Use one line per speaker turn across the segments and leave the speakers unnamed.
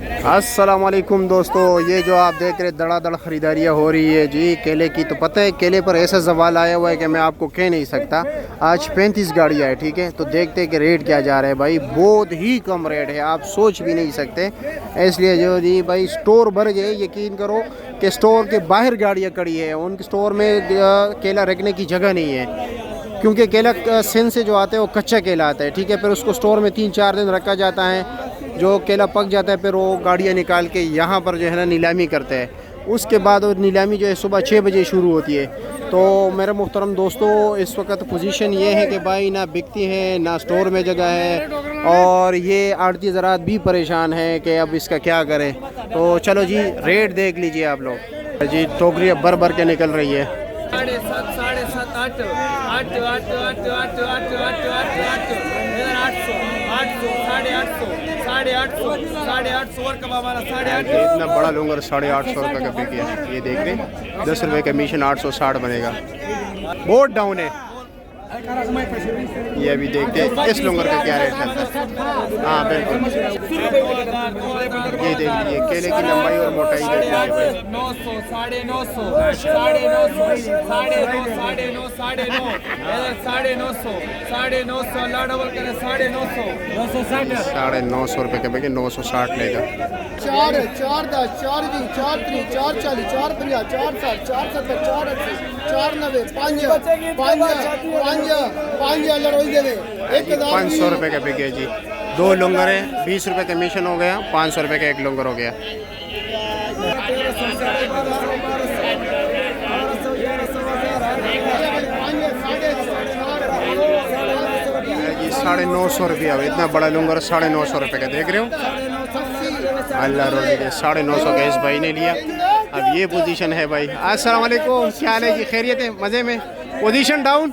अस्सलामुअलैकुम दोस्तों, ये जो आप देख रहे धड़ाधड़ ख़रीदारियाँ हो रही है जी केले की। तो पता है केले पर ऐसा सवाल आया हुआ है कि मैं आपको कह नहीं सकता। आज 35 गाड़ियाँ है, ठीक है। तो देखते हैं कि रेट क्या जा रहा है भाई। बहुत ही कम रेट है, आप सोच भी नहीं सकते। इसलिए जो जी भाई स्टोर भर गए, यकीन करो कि स्टोर के बाहर गाड़ियाँ खड़ी है। उन स्टोर में केला रखने की जगह नहीं है, क्योंकि केला सिंध से जो आता है वो कच्चा केला आता है, ठीक है। फिर उसको स्टोर में 3-4 दिन रखा जाता है। जो केला पक जाता है फिर वो गाड़ियाँ निकाल के यहाँ पर जो है ना नीलामी करते हैं। उसके बाद वो नीलामी जो है सुबह 6 बजे शुरू होती है। तो मेरे मुहतरम दोस्तों, इस वक्त पोजीशन ये है कि भाई ना बिकती है ना स्टोर में जगह है, और ये आड़ती ज़रात भी परेशान है कि अब इसका क्या करें। तो चलो जी रेट देख लीजिए आप लोग जी। टोकरी अब भर भर के निकल रही है।
7.5 8.5 8 8 8 8 8 8 8 8 8 और कब हमारा 8.5
इतना बड़ा लूँगा 850 रुपये का बिक गया। ये देख रहे 10 रुपये कमीशन 860 बनेगा। बहुत डाउन है। ये अभी देखते हैं इस लूँगर का क्या रेट चलता है। हाँ बिल्कुल, ये देख लीजिए केले की लंबाई और मोटाई देख लीजिए भाई।
900 950 950 अल्लाह डबल करे 950
950 रुपये का बिके 960 लेगा।
4 4 10 4 20 4 30 4 40 4 50 4 60 4 70 4 80 4 90
500 रुपये का बिके जी। 2 लुंगर है, 20 रुपये कमीशन हो गया, 500 रुपये का 1 लुंगर हो गया जी। 950 रुपया, इतना बड़ा लुंगर 950 रुपये का देख रहे हो। अल्लाह रोज़ी दे 950 का इस भाई ने लिया। अब ये पोजीशन है भाई। अस्सलाम वालेकुम, क्या हाल है जी? खैरियत है? मज़े में? पोजीशन डाउन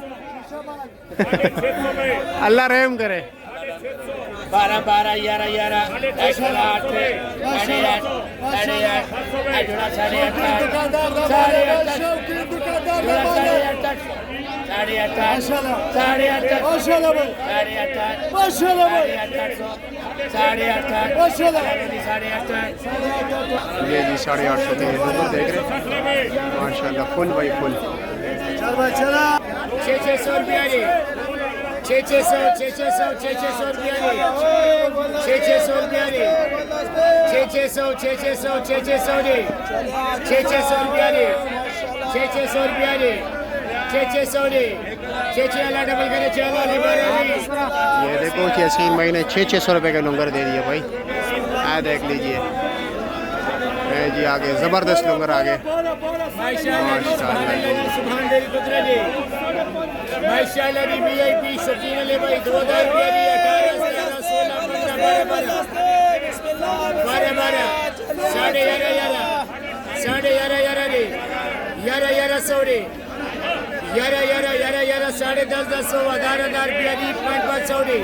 अल्लाह रहम करे।
12 12 11 11 8
ये जी 850 के नंबर देख रहे माशाल्लाह, फुल भाई फुल।
600 रुपया जी, 600 600 600 रुपया जी, 600 रुपया जी, 600 600 600 जी, 600 रुपया जी, 600 रुपया जी, 600 जी, 6 अल्लाह डबल करे 6 जी।
ये देखो 6 महीने 600 रुपये का लुंगर दे दिया भाई। आ देख लीजिए जी, आगे ज़बरदस्त लुंगर आगे
माशाल्लाह जी। वीआईपी शौकीन ले भाई 2000 रुपया जी, 18 16 15 12 साढ़े 11 जी, 11 100 जी, 11 साढ़े 10 10 1000 रुपया जी, 500 जी,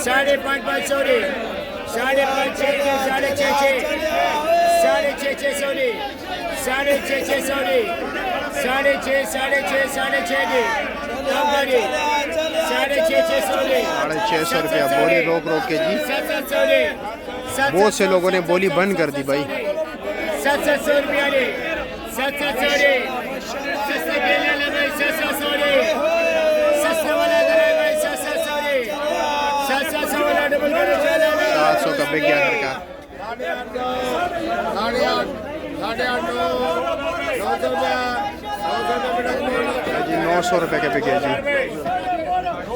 550 जी, 5.5 साढ़े 6 600 जी, 650 जी, 6.5 जी, 650 जी,
650 रुपया बोली रोक रोक के जी।
700 जी,
बहुत से लोगों ने बोली बंद कर दी भाई।
700 रुपया जी, 700 जी, 700 केले ले भाई, 700 जी, 700 वाला दे भाई, 700 जी, 700 वाला डबल करे
700 का बिक गया घर का।
8.5 900
जी 900 रुपये के बिके जी।